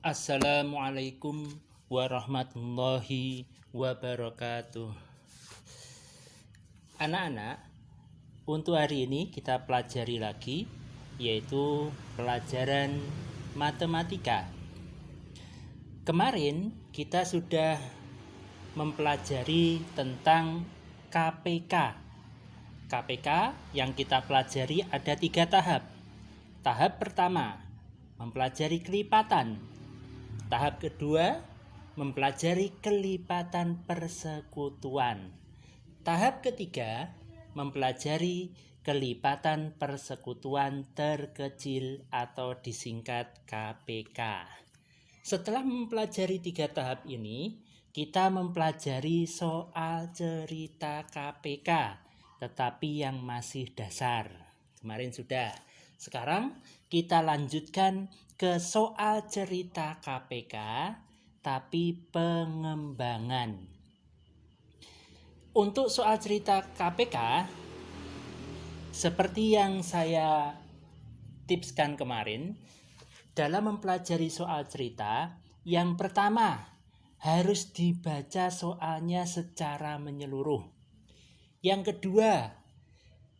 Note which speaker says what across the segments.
Speaker 1: Assalamualaikum warahmatullahi wabarakatuh. Anak-anak, untuk hari ini kita pelajari lagi, yaitu pelajaran matematika. Kemarin kita sudah mempelajari tentang KPK. KPK yang kita pelajari ada 3 tahap. Tahap pertama, mempelajari kelipatan. Tahap kedua, mempelajari kelipatan persekutuan. Tahap ketiga, mempelajari kelipatan persekutuan terkecil atau disingkat KPK. Setelah mempelajari 3 tahap ini, kita mempelajari soal cerita KPK, tetapi yang masih dasar. Kemarin sudah. Sekarang kita lanjutkan ke soal cerita KPK, tapi pengembangan. Untuk soal cerita KPK, seperti yang saya tipskan kemarin, dalam mempelajari soal cerita, yang pertama harus dibaca soalnya secara menyeluruh. Yang kedua,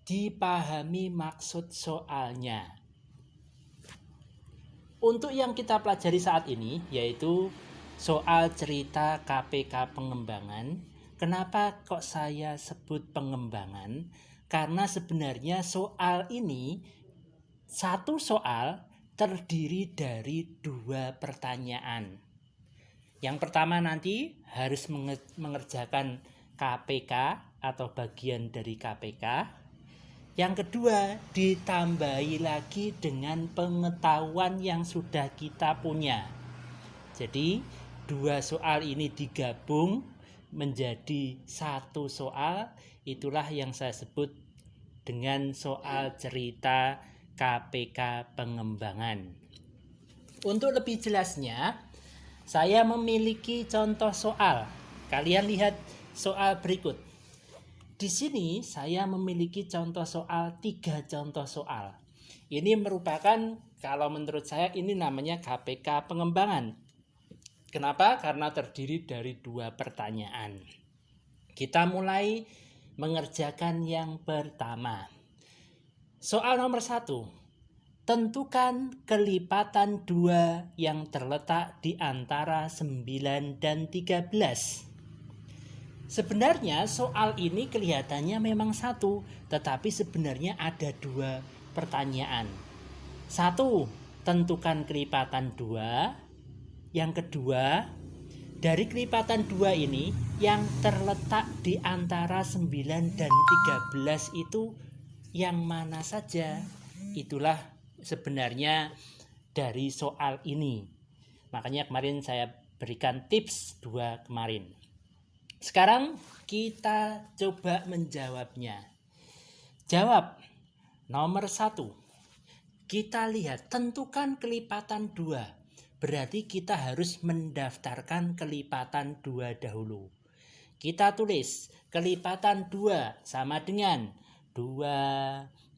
Speaker 1: dipahami maksud soalnya. Untuk yang kita pelajari saat ini, yaitu soal cerita KPK pengembangan. Kenapa kok saya sebut pengembangan? Karena sebenarnya soal ini, satu soal terdiri dari 2 pertanyaan. Yang pertama nanti harus mengerjakan KPK atau bagian dari KPK. Yang kedua, ditambahi lagi dengan pengetahuan yang sudah kita punya. Jadi, 2 soal ini digabung menjadi 1 soal. Itulah yang saya sebut dengan soal cerita KPK pengembangan. Untuk lebih jelasnya, saya memiliki contoh soal. Kalian lihat soal berikut. Di sini saya memiliki contoh soal, 3 contoh soal. Ini merupakan, kalau menurut saya ini namanya KPK pengembangan. Kenapa? Karena terdiri dari 2 pertanyaan. Kita mulai mengerjakan yang pertama. Soal nomor 1. Tentukan kelipatan 2 yang terletak di antara 9 dan 13. Sebenarnya soal ini kelihatannya memang 1, tetapi sebenarnya ada 2 pertanyaan. 1, tentukan kelipatan 2. Yang kedua, dari kelipatan 2 ini yang terletak di antara 9 dan 13 itu yang mana saja? Itulah sebenarnya dari soal ini. Makanya kemarin saya berikan tips 2 kemarin. Sekarang kita coba menjawabnya. Jawab nomor 1. Kita lihat, tentukan kelipatan 2. Berarti kita harus mendaftarkan kelipatan 2 dahulu. Kita tulis kelipatan 2 sama dengan 2,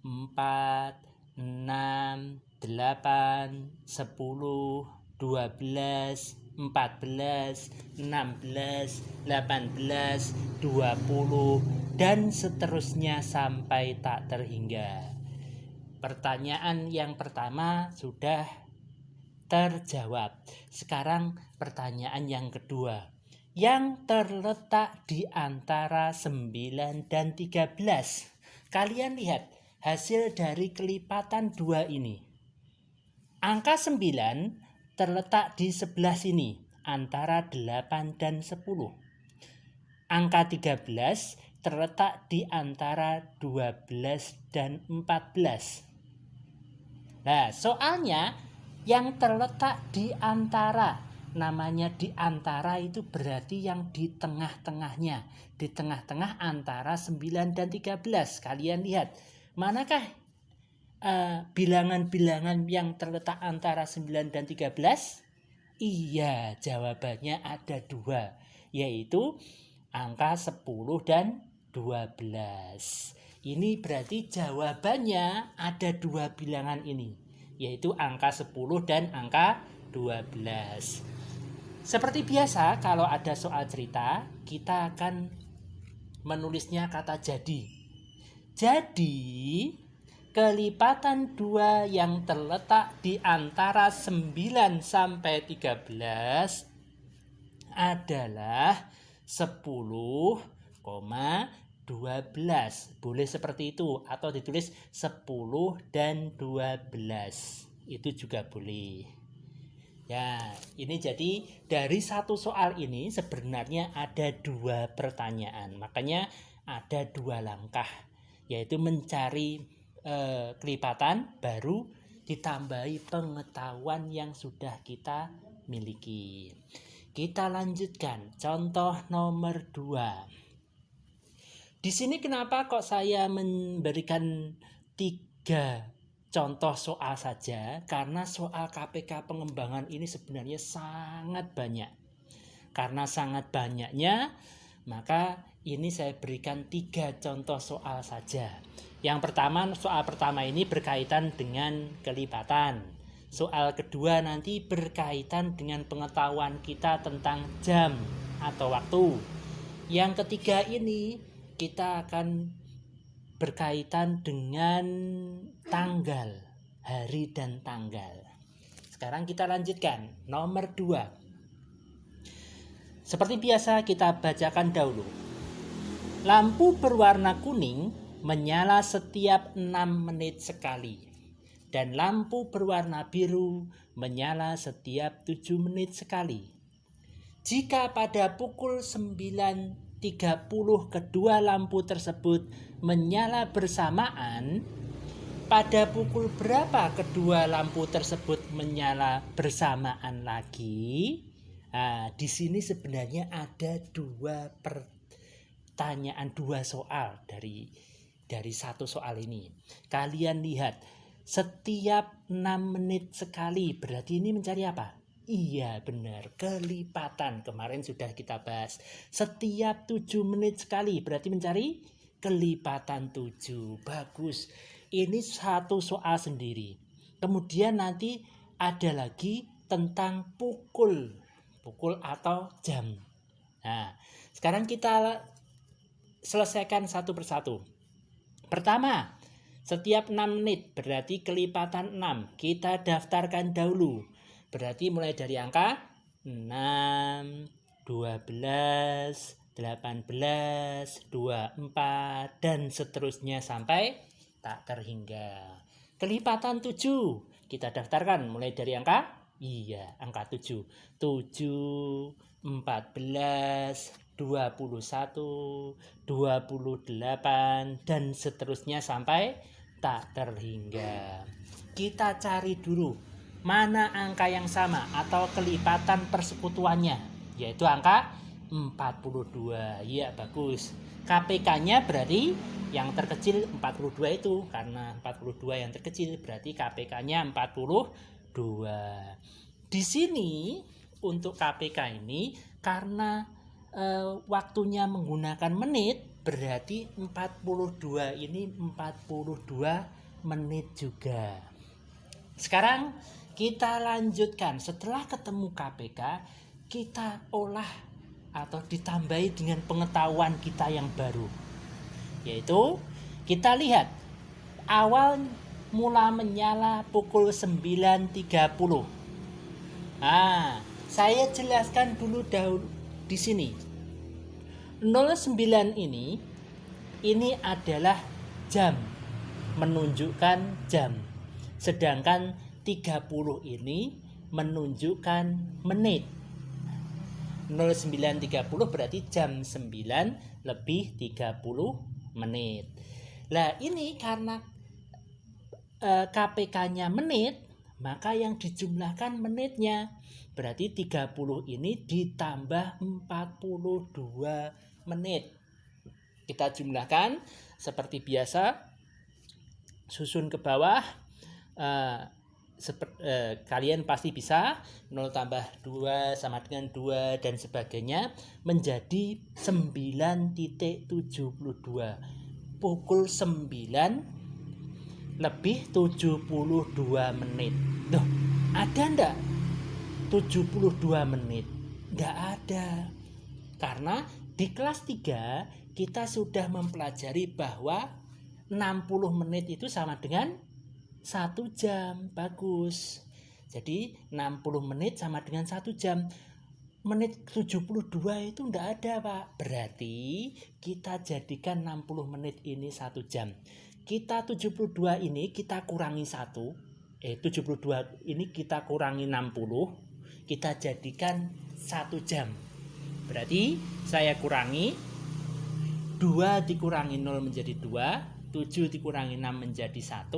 Speaker 1: 4, 6, 8, 10, 12, 14, 16, 18, 20, dan seterusnya sampai tak terhingga. Pertanyaan yang pertama sudah terjawab. Sekarang pertanyaan yang kedua. Yang terletak di antara 9 dan 13. Kalian lihat hasil dari kelipatan 2 ini. Angka 9 terletak di sebelah sini, antara 8 dan 10. Angka 13 terletak di antara 12 dan 14. Nah, soalnya yang terletak di antara, namanya di antara itu berarti yang di tengah-tengahnya. Di tengah-tengah antara 9 dan 13. Kalian lihat, manakah bilangan-bilangan yang terletak antara 9 dan 13? Iya, jawabannya ada 2, yaitu angka 10 dan 12. Ini berarti jawabannya ada 2 bilangan ini, yaitu angka 10 dan angka 12. Seperti biasa kalau ada soal cerita, kita akan menulisnya kata jadi. Jadi, kelipatan 2 yang terletak di antara 9 sampai 13 adalah 10,12. Boleh seperti itu atau ditulis 10 dan 12. Itu juga boleh. Ya, ini jadi dari satu soal ini sebenarnya ada 2 pertanyaan. Makanya ada 2 langkah, yaitu mencari kelipatan baru ditambahi pengetahuan yang sudah kita miliki. Kita lanjutkan contoh nomor 2. Di sini kenapa kok saya memberikan 3 contoh soal saja? Karena soal KPK pengembangan ini sebenarnya sangat banyak. Karena sangat banyaknya, maka ini saya berikan 3 contoh soal saja. Yang pertama, soal pertama ini berkaitan dengan kelipatan. Soal kedua nanti berkaitan dengan pengetahuan kita tentang jam atau waktu. Yang ketiga ini kita akan berkaitan dengan tanggal, hari dan tanggal. Sekarang kita lanjutkan nomor 2. Seperti biasa kita bacakan dahulu. Lampu berwarna kuning menyala setiap 6 menit sekali. Dan lampu berwarna biru menyala setiap 7 menit sekali. Jika pada pukul 9.30 kedua lampu tersebut menyala bersamaan, pada pukul berapa kedua lampu tersebut menyala bersamaan lagi? Nah, di sini sebenarnya ada 2 pertanyaan, 2 soal dari satu soal ini. Kalian lihat, setiap 6 menit sekali berarti ini mencari apa? Iya benar, kelipatan. Kemarin sudah kita bahas. Setiap 7 menit sekali berarti mencari kelipatan 7. Bagus. Ini satu soal sendiri. Kemudian nanti ada lagi tentang pukul atau jam. Nah, sekarang kita selesaikan satu persatu. Pertama, setiap 6 menit berarti kelipatan 6. Kita daftarkan dahulu. Berarti mulai dari angka 6, 12, 18, 24, dan seterusnya sampai tak terhingga. Kelipatan 7. Kita daftarkan mulai dari angka angka 7. 7, 14, 21, 28, dan seterusnya sampai tak terhingga. Kita cari dulu mana angka yang sama atau kelipatan persekutuannya, yaitu angka 42. Ya, bagus. KPK-nya berarti yang terkecil 42 itu, karena 42 yang terkecil berarti KPK-nya 42. Di sini untuk KPK ini karena waktunya menggunakan menit, berarti 42 ini 42 menit juga. Sekarang kita lanjutkan. Setelah ketemu KPK, kita olah atau ditambahi dengan pengetahuan kita yang baru, yaitu kita lihat awal mula menyala pukul 9.30. Nah, saya jelaskan dulu di sini. 09 ini adalah jam, menunjukkan jam. Sedangkan 30 ini menunjukkan menit. 09.30 berarti jam 9 lebih 30 menit. Nah, ini karena KPK-nya menit, maka yang dijumlahkan menitnya. Berarti 30 ini ditambah 42 menit. Kita jumlahkan seperti biasa, susun ke bawah. Kalian pasti bisa 0 tambah 2 sama dengan 2 dan sebagainya menjadi 9.72. Pukul 9 lebih 72 menit. Loh, ada enggak 72 menit. Nggak ada. Karena di kelas 3 kita sudah mempelajari bahwa 60 menit itu sama dengan 1 jam. Bagus. Jadi 60 menit sama dengan 1 jam. Menit 72 itu enggak ada, Pak. Berarti kita jadikan 60 menit ini 1 jam. Kita 72 ini kita kurangi 72 ini kita kurangi 60, kita jadikan 1 jam. Berarti saya kurangi 2 dikurangi 0 menjadi 2, 7 dikurangi 6 menjadi 1.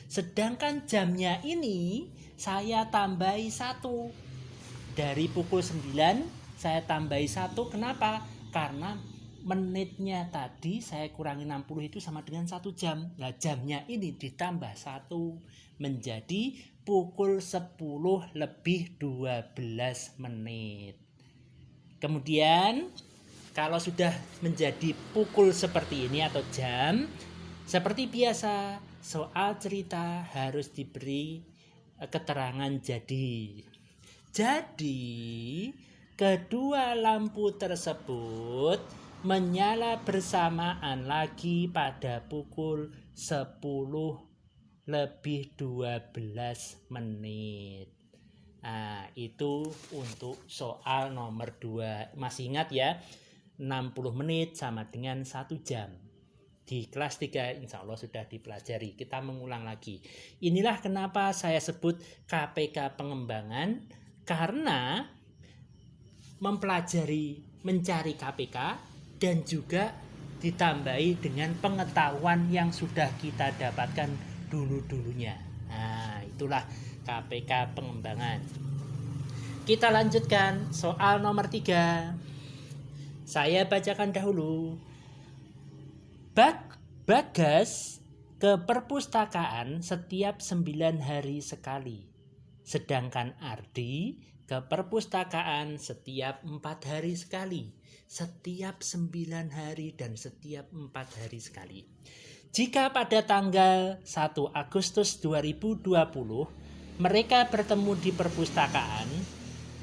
Speaker 1: Sedangkan jamnya ini saya tambahi 1. Dari pukul 9 saya tambahi 1. Kenapa? Karena menitnya tadi saya kurangi 60 itu sama dengan 1 jam. Nah, jamnya ini ditambah 1 menjadi pukul 10 lebih 12 menit. Kemudian kalau sudah menjadi pukul seperti ini atau jam, seperti biasa soal cerita harus diberi keterangan jadi. Jadi kedua lampu tersebut menyala bersamaan lagi pada pukul 10 lebih 12 menit. Nah, itu untuk soal nomor 2. Masih ingat ya, 60 menit sama dengan 1 jam. Di kelas 3 insya Allah sudah dipelajari. Kita mengulang lagi. Inilah kenapa saya sebut KPK pengembangan, karena mempelajari mencari KPK dan juga ditambahi dengan pengetahuan yang sudah kita dapatkan dulu-dulunya. Nah, itulah KPK pengembangan. Kita lanjutkan soal nomor 3. Saya bacakan dahulu. Bagas ke perpustakaan setiap 9 hari sekali. Sedangkan Ardi ke perpustakaan setiap 4 hari sekali. Setiap 9 hari dan setiap 4 hari sekali. Jika pada tanggal 1 Agustus 2020 mereka bertemu di perpustakaan,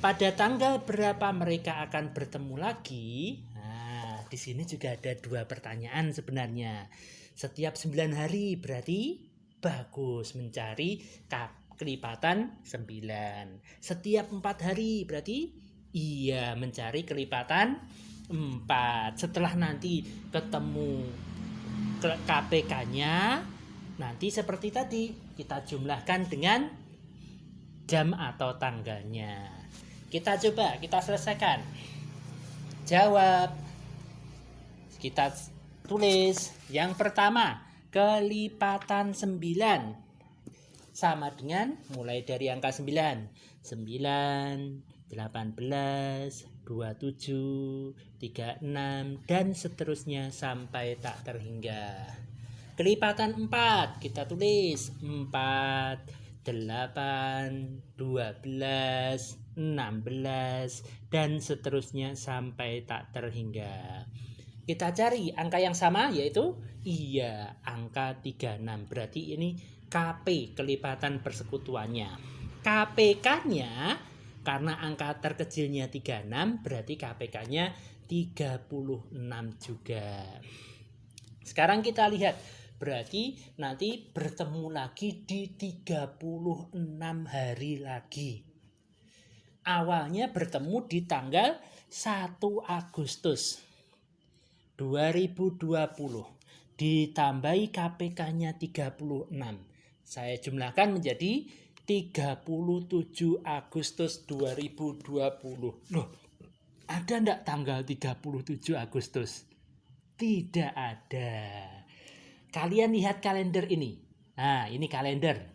Speaker 1: pada tanggal berapa mereka akan bertemu lagi? Nah, di sini juga ada 2 pertanyaan sebenarnya. Setiap 9 hari berarti bagus mencari kelipatan 9. Setiap 4 hari berarti iya mencari kelipatan 4. Setelah nanti ketemu KPK-nya, nanti seperti tadi kita jumlahkan dengan jam atau tanggalnya. Kita coba, kita selesaikan. Jawab. Kita tulis. Yang pertama, kelipatan 9 sama dengan mulai dari angka 9. 9, 18, 27, 36 dan seterusnya sampai tak terhingga. Kelipatan 4 kita tulis 4, 8, 12, 16 dan seterusnya sampai tak terhingga. Kita cari angka yang sama, yaitu angka 36. Berarti ini KP, kelipatan persekutuannya. KPK-nya karena angka terkecilnya 36, berarti KPK-nya 36 juga. Sekarang kita lihat, berarti nanti bertemu lagi di 36 hari lagi. Awalnya bertemu di tanggal 1 Agustus 2020. Ditambahi KPK-nya 36. Saya jumlahkan menjadi 37 Agustus 2020. Loh, ada enggak tanggal 37 Agustus? Tidak ada. Kalian lihat kalender ini. Nah, ini kalender.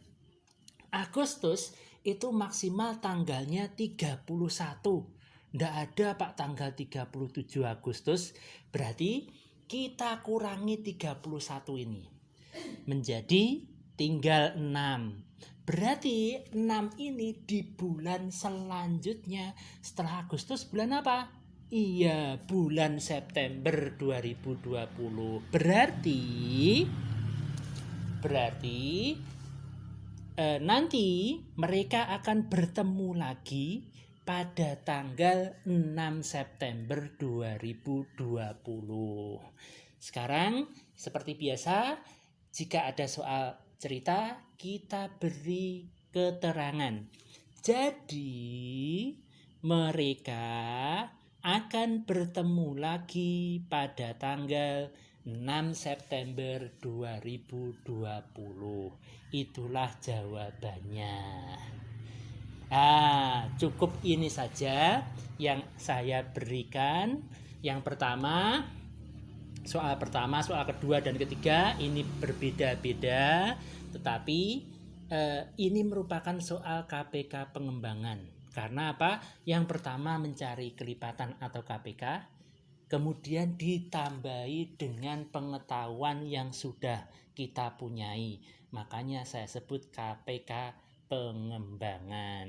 Speaker 1: Agustus itu maksimal tanggalnya 31. Enggak ada Pak tanggal 37 Agustus. Berarti kita kurangi 31 ini. Menjadi tinggal 6. Berarti 6 ini di bulan selanjutnya setelah Agustus bulan apa? Iya, bulan September 2020. Berarti nanti mereka akan bertemu lagi pada tanggal 6 September 2020. Sekarang seperti biasa, jika ada soal cerita kita beri keterangan. Jadi mereka akan bertemu lagi pada tanggal 6 September 2020. Itulah jawabannya. Cukup ini saja yang saya berikan. Yang pertama, soal kedua dan ketiga ini berbeda-beda, tetapi ini merupakan soal KPK pengembangan. Karena apa? Yang pertama mencari kelipatan atau KPK, kemudian ditambahi dengan pengetahuan yang sudah kita punyai. Makanya saya sebut KPK pengembangan.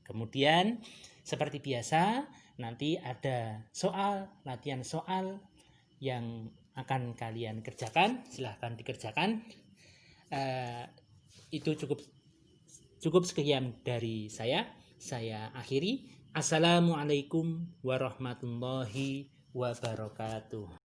Speaker 1: Kemudian seperti biasa nanti ada latihan soal yang akan kalian kerjakan. Silahkan dikerjakan. Itu cukup sekian dari saya akhiri. Assalamualaikum warahmatullahi wabarakatuh.